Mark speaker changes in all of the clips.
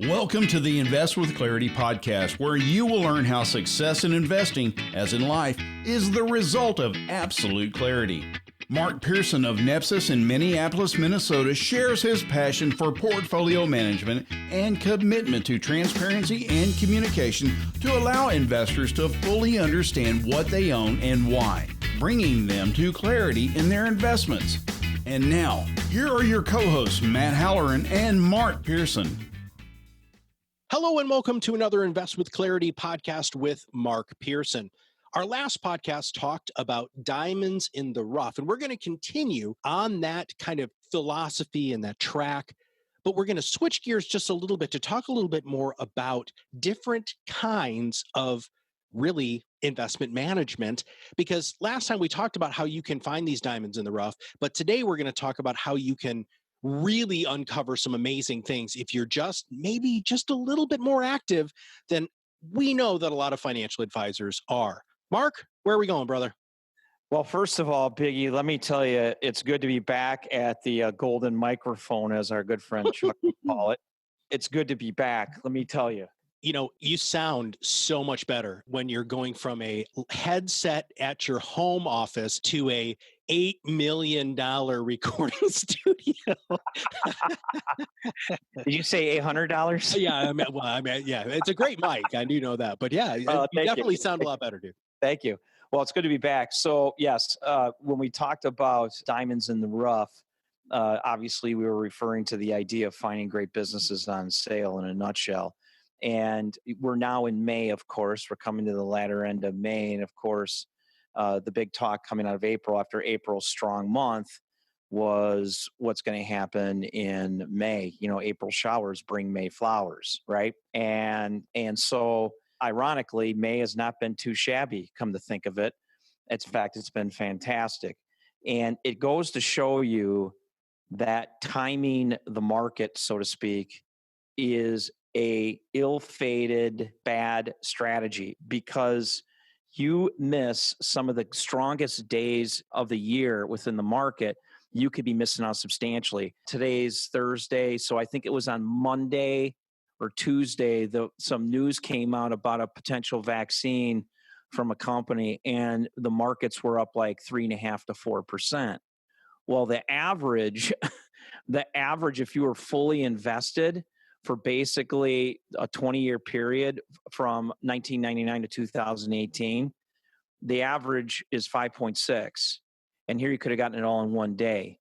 Speaker 1: Welcome to the Invest with Clarity podcast, where you will learn how success in investing, as in life, is the result of absolute clarity. Mark Pearson of Nepsis in Minneapolis, Minnesota, shares his passion for portfolio management and commitment to transparency and communication to allow investors to fully understand what they own and why, bringing them to clarity in their investments. And now, here are your co-hosts, Matt Halloran and Mark Pearson.
Speaker 2: Hello and welcome to another Invest with Clarity podcast with Mark Pearson. Our last podcast talked about diamonds in the rough, and we're going to continue on that kind of philosophy and that track, but we're going to switch gears just a little bit to talk a little bit more about different kinds of really investment management, because last time we talked about how you can find these diamonds in the rough, but today we're going to talk about how you can really uncover some amazing things if you're maybe just a little bit more active than we know that a lot of financial advisors are. Mark, where are we going, brother?
Speaker 3: Well, first of all, Biggie, let me tell you, it's good to be back at the golden microphone, as our good friend Chuck would call it. It's good to be back, let me tell you.
Speaker 2: You know, you sound so much better when you're going from a headset at your home office to a $8 million recording studio.
Speaker 3: Did you say $800?
Speaker 2: Yeah, yeah, it's a great mic. I do know that, but yeah, you definitely sound a lot better, dude.
Speaker 3: Thank you. Well, it's good to be back. So yes, when we talked about diamonds in the rough, obviously we were referring to the idea of finding great businesses on sale in a nutshell. And we're now in May, of course. We're coming to the latter end of May. And of course, the big talk coming out of April after April's strong month was what's going to happen in May. You know, April showers bring May flowers, right? And so ironically, May has not been too shabby, come to think of it. In fact, it's been fantastic. And it goes to show you that timing the market, so to speak, is a ill-fated bad strategy, because you miss some of the strongest days of the year within the market. You could be missing out substantially. Today's Thursday, so I think it was on Monday or Tuesday, some news came out about a potential vaccine from a company, and the markets were up like 3.5% to 4%. Well, the average, if you were fully invested for basically a 20-year period from 1999 to 2018, the average is 5.6. And here you could have gotten it all in one day.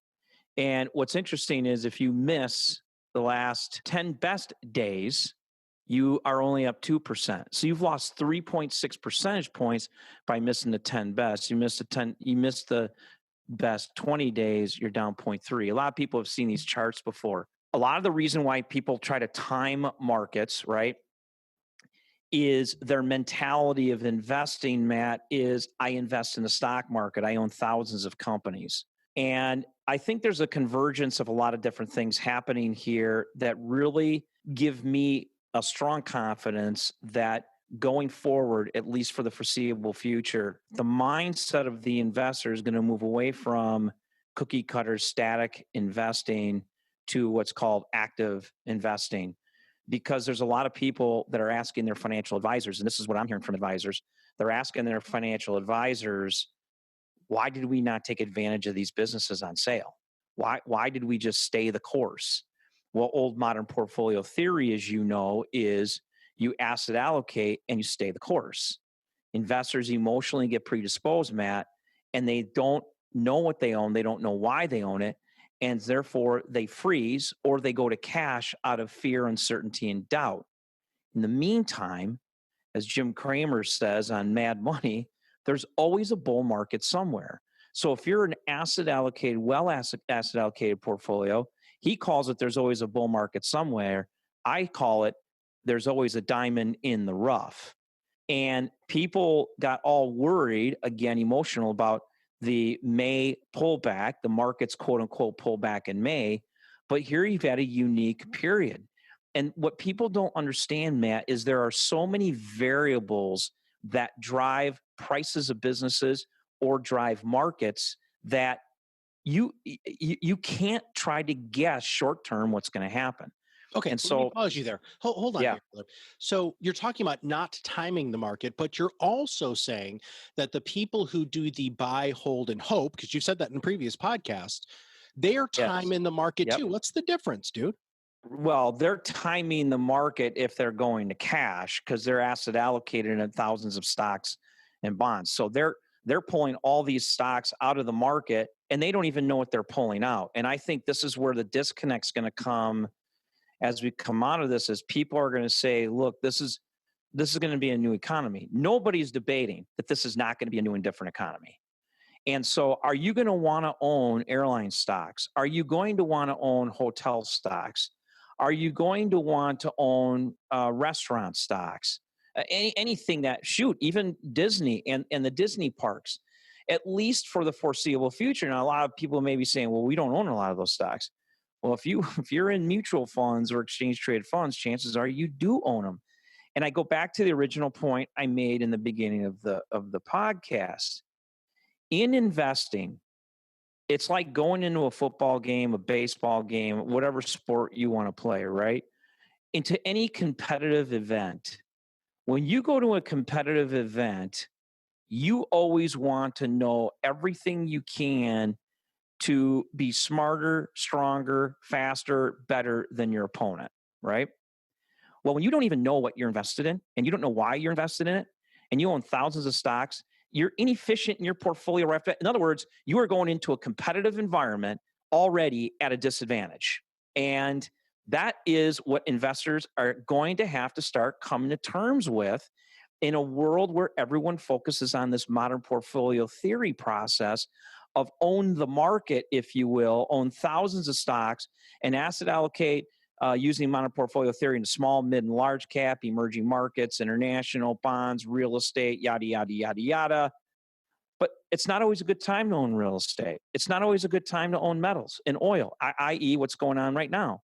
Speaker 3: And what's interesting is if you miss the last 10 best days, you are only up 2%. So you've lost 3.6 percentage points by missing the 10 best. You missed the best 20 days, you're down 0.3. A lot of people have seen these charts before. A lot of the reason why people try to time markets, right, is their mentality of investing, Matt, is I invest in the stock market. I own thousands of companies. And I think there's a convergence of a lot of different things happening here that really give me a strong confidence that going forward, at least for the foreseeable future, the mindset of the investor is going to move away from cookie cutter static investing to what's called active investing, because there's a lot of people that are asking their financial advisors, and this is what I'm hearing from advisors, they're asking their financial advisors, why did we not take advantage of these businesses on sale? Why did we just stay the course? Well, old modern portfolio theory, as you know, is you asset allocate and you stay the course. Investors emotionally get predisposed, Matt, and they don't know what they own. They don't know why they own it. And therefore, they freeze or they go to cash out of fear, uncertainty, and doubt. In the meantime, as Jim Cramer says on Mad Money, there's always a bull market somewhere. So if you're an asset allocated portfolio, he calls it there's always a bull market somewhere. I call it there's always a diamond in the rough. And people got all worried, again, emotional about the May pullback, the market's quote unquote pullback in May, but here you've had a unique period. And what people don't understand, Matt, is there are so many variables that drive prices of businesses or drive markets that you can't try to guess short term what's going to happen.
Speaker 2: Okay,
Speaker 3: And
Speaker 2: let me
Speaker 3: so,
Speaker 2: pause you there. Hold on
Speaker 3: yeah,
Speaker 2: here, brother. So you're talking about not timing the market, but you're also saying that the people who do the buy, hold, and hope, because you said that in previous podcasts, they're
Speaker 3: yes,
Speaker 2: timing the market
Speaker 3: yep.
Speaker 2: too. What's the difference, dude?
Speaker 3: Well, they're timing the market if they're going to cash because they're asset allocated in thousands of stocks and bonds. So they're pulling all these stocks out of the market and they don't even know what they're pulling out. And I think this is where the disconnect's going to come as we come out of this, as people are going to say, look, this is going to be a new economy. Nobody's debating that this is not going to be a new and different economy. And so are you going to want to own airline stocks? Are you going to want to own hotel stocks? Are you going to want to own restaurant stocks? Anything that, shoot, even Disney and the Disney parks, at least for the foreseeable future. Now, a lot of people may be saying, well, we don't own a lot of those stocks. Well, if you're in mutual funds or exchange traded funds, chances are you do own them. And I go back to the original point I made in the beginning of the podcast. In investing, it's like going into a football game, a baseball game, whatever sport you want to play, right? Into any competitive event. When you go to a competitive event, you always want to know everything you can to be smarter, stronger, faster, better than your opponent, right? Well, when you don't even know what you're invested in and you don't know why you're invested in it, and you own thousands of stocks, you're inefficient in your portfolio. In other words, you are going into a competitive environment already at a disadvantage. And that is what investors are going to have to start coming to terms with in a world where everyone focuses on this modern portfolio theory process of own the market, if you will, own thousands of stocks and asset allocate using modern portfolio theory into small, mid, and large cap, emerging markets, international bonds, real estate, yada, yada, yada, yada. But it's not always a good time to own real estate. It's not always a good time to own metals and oil, i.e., what's going on right now.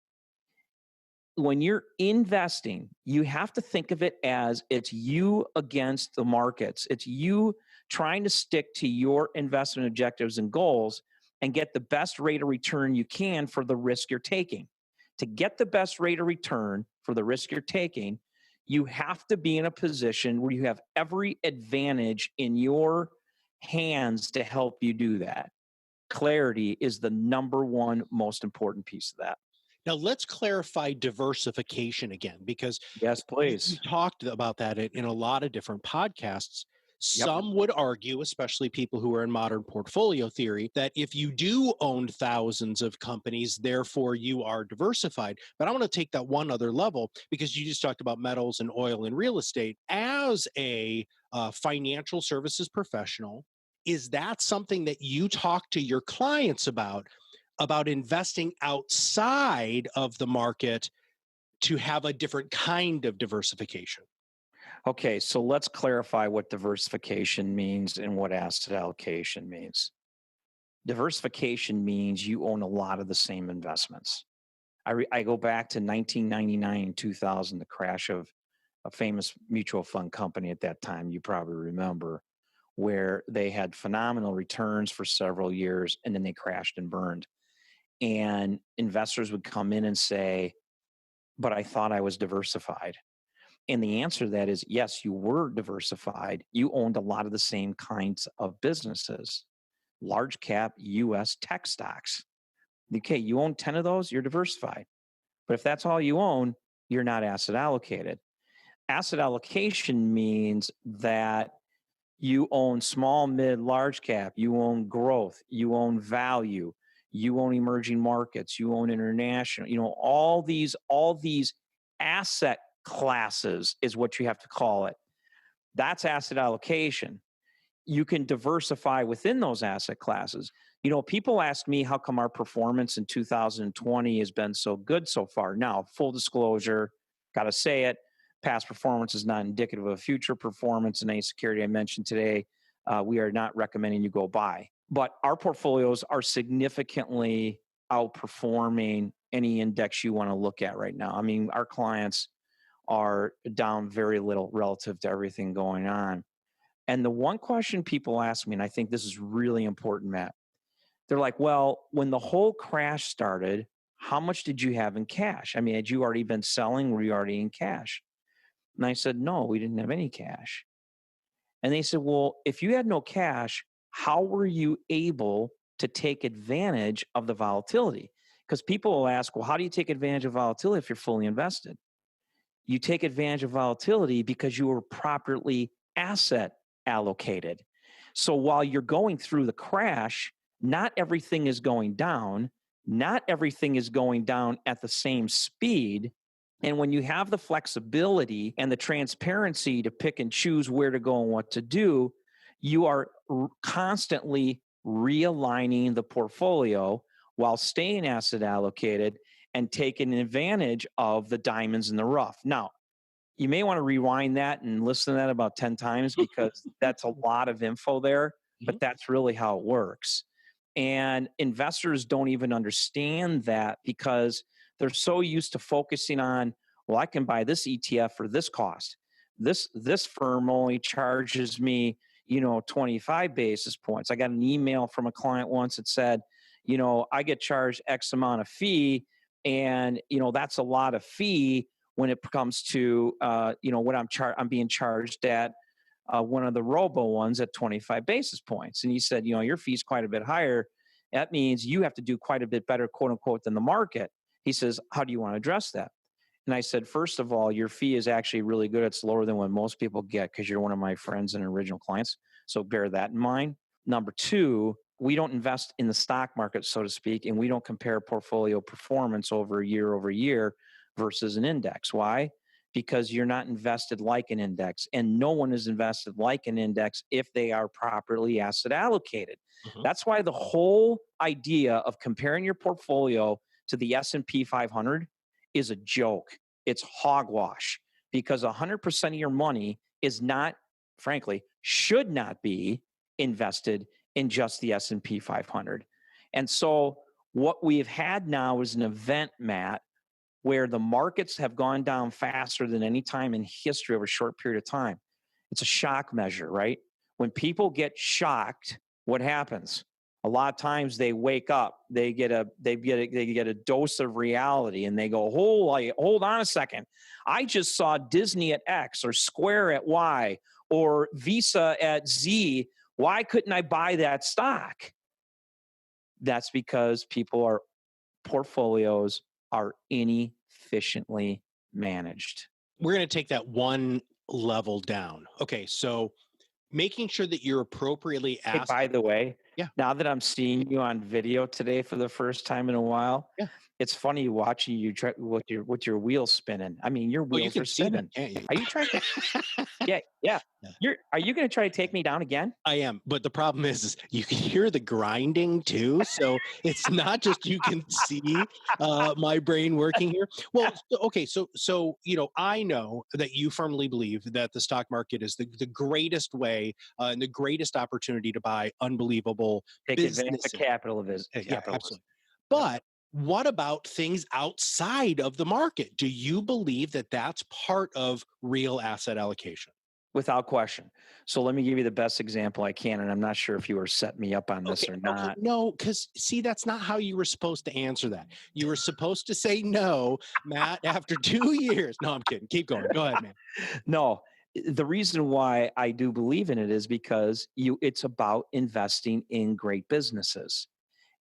Speaker 3: When you're investing, you have to think of it as it's you against the markets. It's you trying to stick to your investment objectives and goals and get the best rate of return you can for the risk you're taking. To get the best rate of return for the risk you're taking, you have to be in a position where you have every advantage in your hands to help you do that. Clarity is the number one most important piece of that.
Speaker 2: Now, let's clarify diversification again, because
Speaker 3: Yes,
Speaker 2: you
Speaker 3: please.
Speaker 2: talked about that in a lot of different podcasts.
Speaker 3: Yep.
Speaker 2: Some would argue, especially people who are in modern portfolio theory, that if you do own thousands of companies, therefore you are diversified. But I want to take that one other level because you just talked about metals and oil and real estate. As a financial services professional, is that something that you talk to your clients about investing outside of the market to have a different kind of diversification?
Speaker 3: Okay, so let's clarify what diversification means and what asset allocation means. Diversification means you own a lot of the same investments. I go back to 1999, 2000, the crash of a famous mutual fund company at that time, you probably remember, where they had phenomenal returns for several years and then they crashed and burned. And investors would come in and say, but I thought I was diversified. And the answer to that is yes, you were diversified. You owned a lot of the same kinds of businesses, large cap US tech stocks. Okay, you own 10 of those, you're diversified. But if that's all you own, you're not asset allocated. Asset allocation means that you own small, mid, large cap, you own growth, you own value, you own emerging markets, you own international, all these asset classes is what you have to call it. That's asset allocation. You can diversify within those asset classes. People ask me how come our performance in 2020 has been so good so far. Now, full disclosure, got to say it, past performance is not indicative of future performance in any security I mentioned today. We are not recommending you go buy. But our portfolios are significantly outperforming any index you want to look at right now. I mean, our clients are down very little relative to everything going on. And the one question people ask me, and I think this is really important, Matt, they're like, well, when the whole crash started, how much did you have in cash? I mean, had you already been selling? Were you already in cash? And I said, no, we didn't have any cash. And they said, well, if you had no cash, how were you able to take advantage of the volatility? Because people will ask, well, how do you take advantage of volatility if you're fully invested? You take advantage of volatility because you were properly asset allocated. So while you're going through the crash, not everything is going down. Not everything is going down at the same speed. And when you have the flexibility and the transparency to pick and choose where to go and what to do, you are constantly realigning the portfolio while staying asset allocated and taking advantage of the diamonds in the rough. Now, you may want to rewind that and listen to that about 10 times because that's a lot of info there, but that's really how it works. And investors don't even understand that because they're so used to focusing on, well, I can buy this ETF for this cost. This firm only charges me, 25 basis points. I got an email from a client once that said, I get charged X amount of fee, and that's a lot of fee when it comes to what I'm being charged at one of the robo ones at 25 basis points. And he said, your fee's quite a bit higher. That means you have to do quite a bit better, quote unquote, than the market. He says, how do you want to address that? And I said, first of all, your fee is actually really good. It's lower than what most people get because you're one of my friends and original clients. So bear that in mind. Number two, we don't invest in the stock market, so to speak, and we don't compare portfolio performance over year versus an index. Why? Because you're not invested like an index, and no one is invested like an index if they are properly asset allocated. That's why the whole idea of comparing your portfolio to the S&P 500 is a joke. It's hogwash because 100% of your money is not, frankly, should not be invested in just the S&P 500. And so what we've had now is an event, Matt, where the markets have gone down faster than any time in history over a short period of time. It's a shock measure, right? When people get shocked, what happens? A lot of times they wake up, they get a dose of reality, and they go, hold on a second. I just saw Disney at X or Square at Y or Visa at Z. Why couldn't I buy that stock? That's because portfolios are inefficiently managed.
Speaker 2: We're going to take that one level down. Okay, so making sure that you're appropriately asked.
Speaker 3: Hey, by the way,
Speaker 2: yeah.
Speaker 3: Now that I'm seeing you on video today for the first time in a while, it's funny watching you try with your wheels spinning. I mean, your wheels are spinning. Are you trying to? Yeah. Are you going to try to take me down again?
Speaker 2: I am, but the problem is you can hear the grinding too. So it's not just you can see my brain working here. Well, okay, so I know that you firmly believe that the stock market is the greatest way and the greatest opportunity to buy unbelievable businesses.
Speaker 3: Take advantage of capitalism.
Speaker 2: Yeah, absolutely. But what about things outside of the market? Do you believe that that's part of real asset allocation?
Speaker 3: Without question. So let me give you the best example I can, and I'm not sure if you were setting me up on this or not.
Speaker 2: Okay. No, because see, that's not how you were supposed to answer that. You were supposed to say no, Matt, after 2 years. No, I'm kidding. Keep going. Go ahead, man.
Speaker 3: No, the reason why I do believe in it is because it's about investing in great businesses.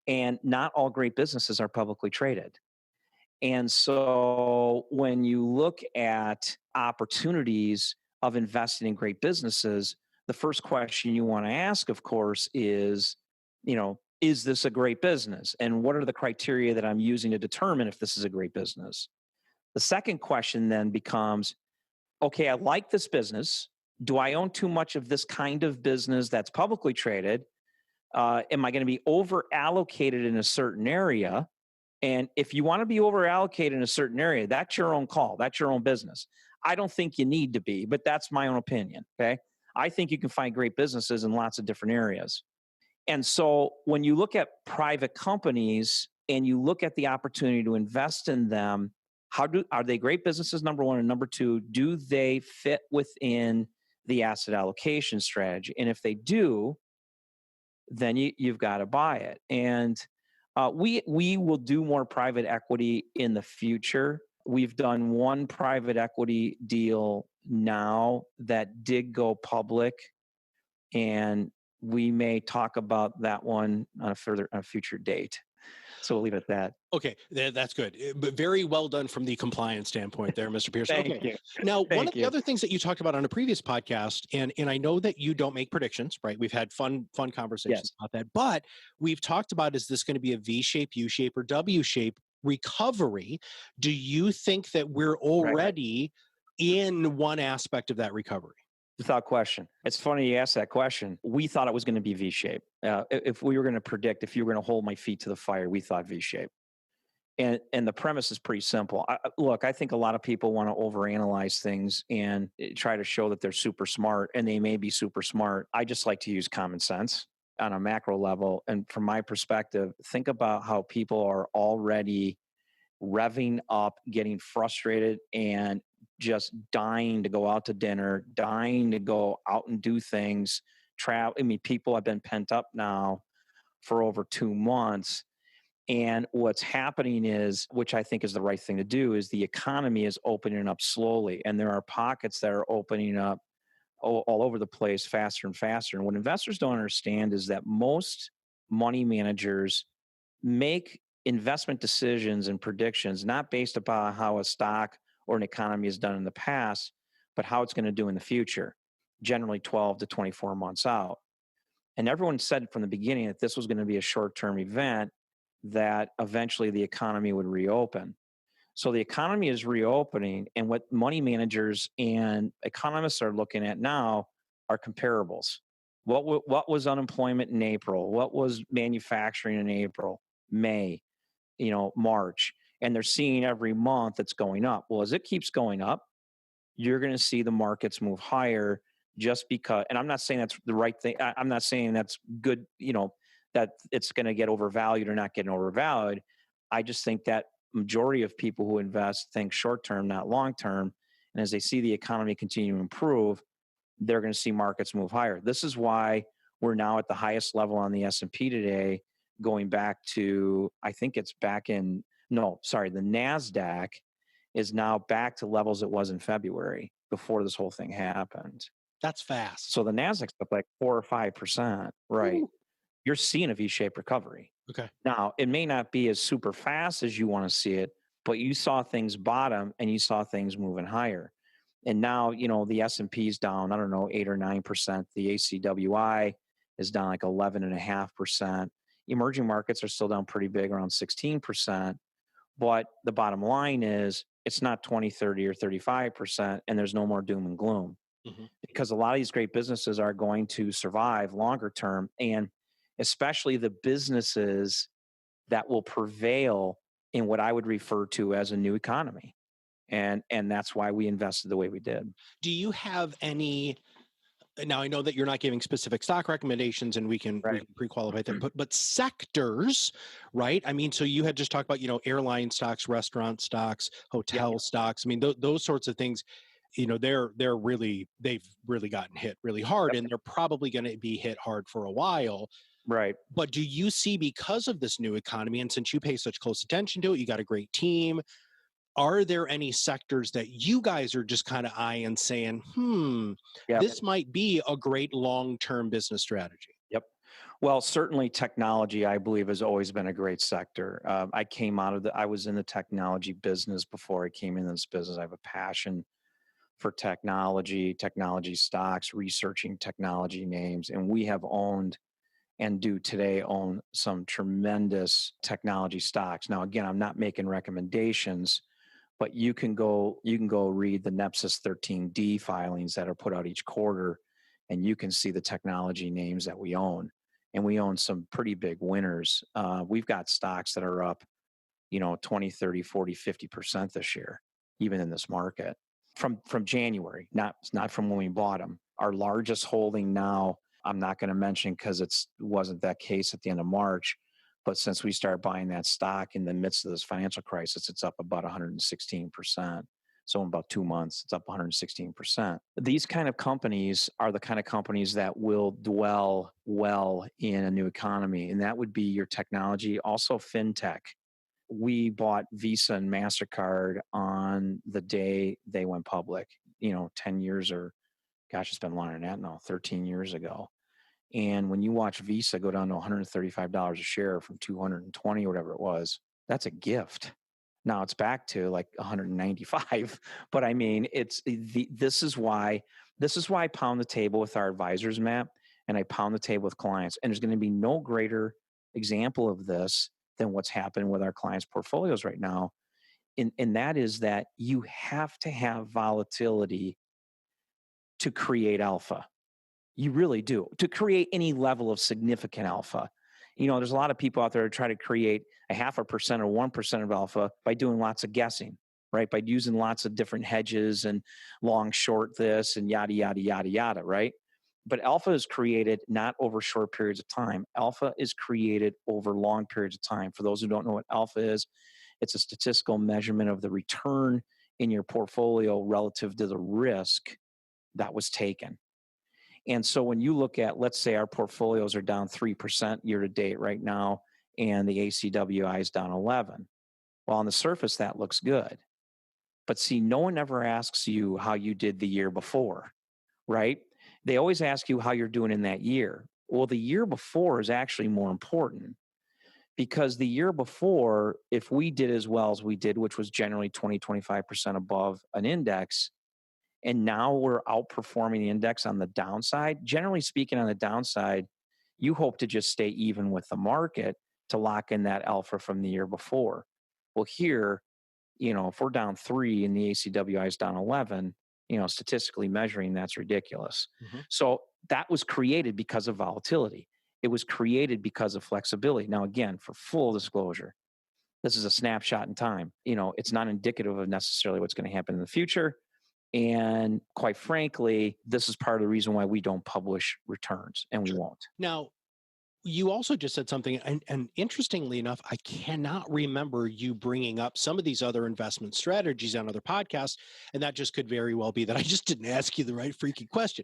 Speaker 3: And not all great businesses are publicly traded. And so when you look at opportunities of investing in great businesses, the first question you want to ask, of course, is this a great business? And what are the criteria that I'm using to determine if this is a great business? The second question then becomes, okay, I like this business. Do I own too much of this kind of business that's publicly traded? Am I going to be over allocated in a certain area? And if you want to be over allocated in a certain area, that's your own call. That's your own business. I don't think you need to be, but that's my own opinion. Okay. I think you can find great businesses in lots of different areas. And so when you look at private companies and you look at the opportunity to invest in them, are they great businesses? Number one. And number two, do they fit within the asset allocation strategy? And if they do, then you've got to buy it. And We will do more private equity in the future. We've done one private equity deal now that did go public, and we may talk about that one on a future date. So we'll leave it at that.
Speaker 2: Okay, that's good. But very well done from the compliance standpoint there, Mr. Pearson.
Speaker 3: Thank
Speaker 2: Okay.
Speaker 3: you.
Speaker 2: Now, one
Speaker 3: Thank
Speaker 2: of the
Speaker 3: you.
Speaker 2: other things that you talked about on a previous podcast, and I know that you don't make predictions, right? We've had fun conversations
Speaker 3: Yes.
Speaker 2: about that, but we've talked about, is this going to be a V shape, U shape, or W shape recovery? Do you think that we're already in one aspect of that recovery?
Speaker 3: Without question. It's funny you asked that question. We thought it was going to be V-shape. If we were going to predict, if you were going to hold my feet to the fire, we thought V-shape. And the premise is pretty simple. Look, I think a lot of people want to overanalyze things and try to show that they're super smart, and they may be super smart. I just like to use common sense on a macro level. And from my perspective, think about how people are already revving up, getting frustrated, and just dying to go out to dinner, dying to go out and do things. Travel. I mean, people have been pent up now for over 2 months. And what's happening is, which I think is the right thing to do, is the economy is opening up slowly. And there are pockets that are opening up all over the place faster and faster. And what investors don't understand is that most money managers make investment decisions and predictions not based upon how a stock or an economy has done in the past, but how it's going to do in the future, generally 12 to 24 months out. And everyone said from the beginning that this was going to be a short-term event, that eventually the economy would reopen. So the economy is reopening, and what money managers and economists are looking at now are comparables. What was unemployment in April? What was manufacturing in April, May, March? And they're seeing every month it's going up. Well, as it keeps going up, you're going to see the markets move higher, just because, and I'm not saying that's the right thing. I'm not saying that's good, that it's going to get overvalued or not getting overvalued. I just think that majority of people who invest think short term, not long term. And as they see the economy continue to improve, they're going to see markets move higher. This is why we're now at the highest level on the S&P today, going back to, I think it's back in, no, sorry, the NASDAQ is now back to levels it was in February before this whole thing happened.
Speaker 2: That's fast.
Speaker 3: So the NASDAQ's up like 4 or 5%, right?
Speaker 2: Ooh.
Speaker 3: You're seeing a V-shaped recovery.
Speaker 2: Okay.
Speaker 3: Now, it may not be as super fast as you want to see it, but you saw things bottom and you saw things moving higher. And now, the S&P is down, I don't know, 8 or 9%. The ACWI is down like 11.5%. Emerging markets are still down pretty big, around 16%. But the bottom line is, it's not 20, 30, or 35%, and there's no more doom and gloom. Mm-hmm. Because a lot of these great businesses are going to survive longer term, and especially the businesses that will prevail in what I would refer to as a new economy. And that's why we invested the way we did.
Speaker 2: Do you have any, now I know that you're not giving specific stock recommendations, and we can pre-qualify that, but sectors, right? I mean, so you had just talked about, airline stocks, restaurant stocks, hotel stocks. I mean, those sorts of things, they've really gotten hit really hard, and they're probably going to be hit hard for a while.
Speaker 3: Right.
Speaker 2: But do you see, because of this new economy, and since you pay such close attention to it, you got a great team, are there any sectors that you guys are just kind of eyeing, saying, this might be a great long-term business strategy?
Speaker 3: Yep. Well, certainly technology, I believe, has always been a great sector. I was in the technology business before I came into this business. I have a passion for technology stocks, researching technology names, and we have owned and do today own some tremendous technology stocks. Now, again, I'm not making recommendations, but you can go read the Nepsis 13D filings that are put out each quarter, and you can see the technology names that we own. And we own some pretty big winners. We've got stocks that are up, 20, 30, 40, 50% this year, even in this market from January, not from when we bought them. Our largest holding now, I'm not going to mention because it wasn't that case at the end of March, but since we started buying that stock in the midst of this financial crisis, it's up about 116%. So in about 2 months, it's up 116%. These kind of companies are the kind of companies that will dwell well in a new economy. And that would be your technology, also fintech. We bought Visa and MasterCard on the day they went public, 10 years or gosh, it's been longer than that now, 13 years ago. And when you watch Visa go down to $135 a share from 220 or whatever it was, that's a gift. Now it's back to like 195, but I mean, this is why I pound the table with our advisors, Matt, and I pound the table with clients. And there's going to be no greater example of this than what's happened with our clients' portfolios right now. And that is that you have to have volatility to create alpha. You really do. To create any level of significant alpha. There's a lot of people out there who try to create a 0.5% or 1% of alpha by doing lots of guessing, right? By using lots of different hedges and long, short this and yada, yada, yada, yada, right? But alpha is created not over short periods of time. Alpha is created over long periods of time. For those who don't know what alpha is, it's a statistical measurement of the return in your portfolio relative to the risk that was taken. And so when you look at, let's say our portfolios are down 3% year to date right now, and the ACWI is down 11. Well, on the surface, that looks good. But see, no one ever asks you how you did the year before, right? They always ask you how you're doing in that year. Well, the year before is actually more important because the year before, if we did as well as we did, which was generally 20, 25% above an index, and now we're outperforming the index on the downside. Generally speaking, on the downside, you hope to just stay even with the market to lock in that alpha from the year before. Well, here, if we're down 3 and the ACWI is down 11, statistically measuring, that's ridiculous. Mm-hmm. So that was created because of volatility. It was created because of flexibility. Now, again, for full disclosure, this is a snapshot in time. It's not indicative of necessarily what's going to happen in the future. And quite frankly, this is part of the reason why we don't publish returns, and we won't.
Speaker 2: Now, you also just said something, and interestingly enough, I cannot remember you bringing up some of these other investment strategies on other podcasts, and that just could very well be that I just didn't ask you the right freaking question.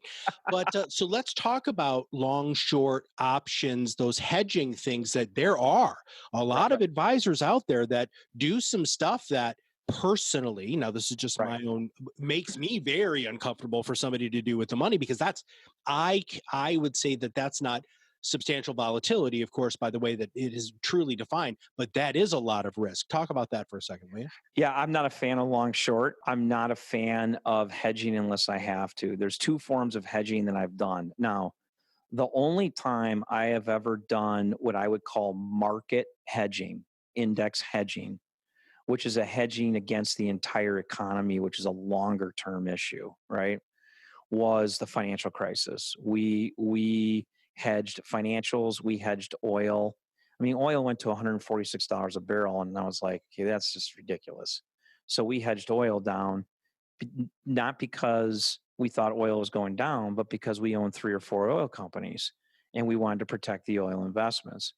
Speaker 2: But so let's talk about long, short options, those hedging things that there are a lot of advisors out there that do some stuff that personally, now this is just my own, makes me very uncomfortable for somebody to do with the money, because I would say that's not substantial volatility, of course, by the way that it is truly defined, but that is a lot of risk. Talk about that for a second, will you?
Speaker 3: Yeah, I'm not a fan of long short. I'm not a fan of hedging unless I have to. There's 2 forms of hedging that I've done. Now, the only time I have ever done what I would call market hedging, index hedging, which is a hedging against the entire economy, which is a longer term issue, right, was the financial crisis. We hedged financials, we hedged oil. I mean, oil went to $146 a barrel, and I was like, okay, that's just ridiculous. So we hedged oil down, not because we thought oil was going down, but because we owned 3 or 4 oil companies, and we wanted to protect the oil investments.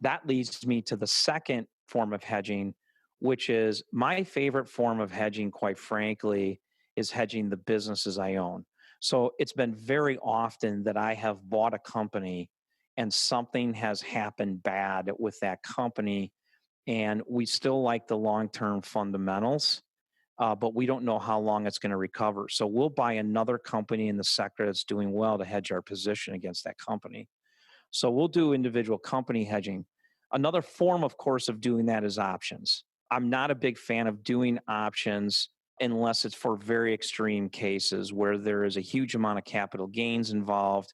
Speaker 3: That leads me to the second form of hedging, which is my favorite form of hedging, quite frankly, is hedging the businesses I own. So it's been very often that I have bought a company and something has happened bad with that company, and we still like the long-term fundamentals, but we don't know how long it's going to recover. So we'll buy another company in the sector that's doing well to hedge our position against that company. So we'll do individual company hedging. Another form, of course, of doing that is options. I'm not a big fan of doing options unless it's for very extreme cases where there is a huge amount of capital gains involved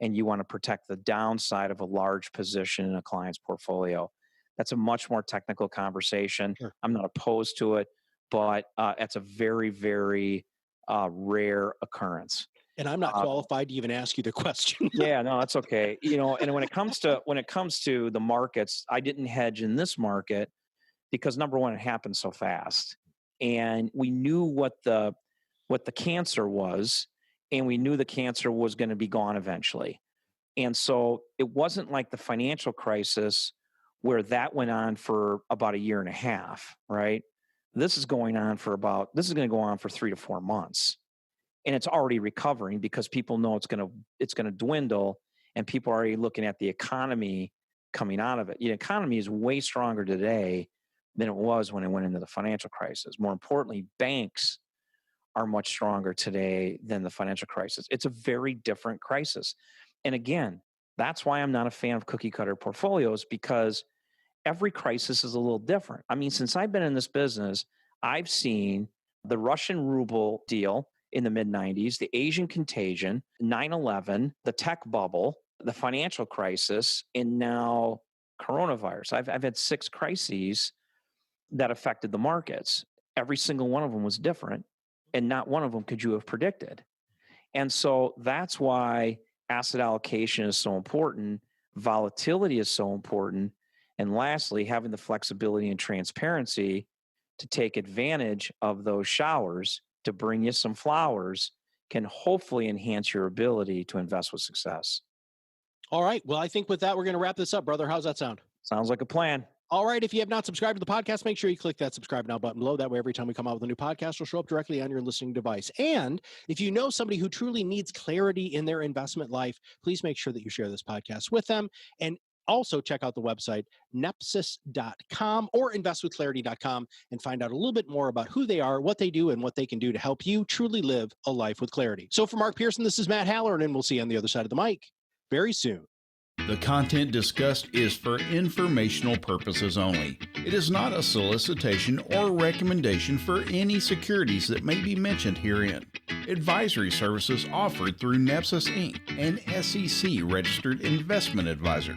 Speaker 3: and you want to protect the downside of a large position in a client's portfolio. That's a much more technical conversation. Sure. I'm not opposed to it, but it's a very, very rare occurrence.
Speaker 2: And I'm not qualified to even ask you the question.
Speaker 3: Yeah, no, that's okay. And when it comes to the markets, I didn't hedge in this market because number one, it happened so fast. And we knew what the cancer was, and we knew the cancer was going to be gone eventually. And so it wasn't like the financial crisis where that went on for about 1.5 years, right? This is going to go on for 3 to 4 months. And it's already recovering because people know it's going to dwindle, and people are already looking at the economy coming out of it. The economy is way stronger today than it was when it went into the financial crisis. More importantly, banks are much stronger today than the financial crisis. It's a very different crisis. And again, that's why I'm not a fan of cookie cutter portfolios, because every crisis is a little different. I mean, since I've been in this business, I've seen the Russian ruble deal in the mid-90s, the Asian contagion, 9/11, the tech bubble, the financial crisis, and now coronavirus. I've had 6 crises that affected the markets. Every single one of them was different, and not one of them could you have predicted. And so that's why asset allocation is so important. Volatility is so important. And lastly, having the flexibility and transparency to take advantage of those showers to bring you some flowers can hopefully enhance your ability to invest with success.
Speaker 2: All right. Well, I think with that, we're going to wrap this up, brother. How's that sound?
Speaker 3: Sounds like a plan.
Speaker 2: All right. If you have not subscribed to the podcast, make sure you click that subscribe now button below. That way, every time we come out with a new podcast, it'll show up directly on your listening device. And if you know somebody who truly needs clarity in their investment life, please make sure that you share this podcast with them. And also check out the website, nepsis.com or investwithclarity.com, and find out a little bit more about who they are, what they do, and what they can do to help you truly live a life with clarity. So for Mark Pearson, this is Matt Halloran, and we'll see you on the other side of the mic very soon.
Speaker 1: The content discussed is for informational purposes only. It is not a solicitation or recommendation for any securities that may be mentioned herein. Advisory services offered through Nepsis Inc., an SEC-registered investment advisor.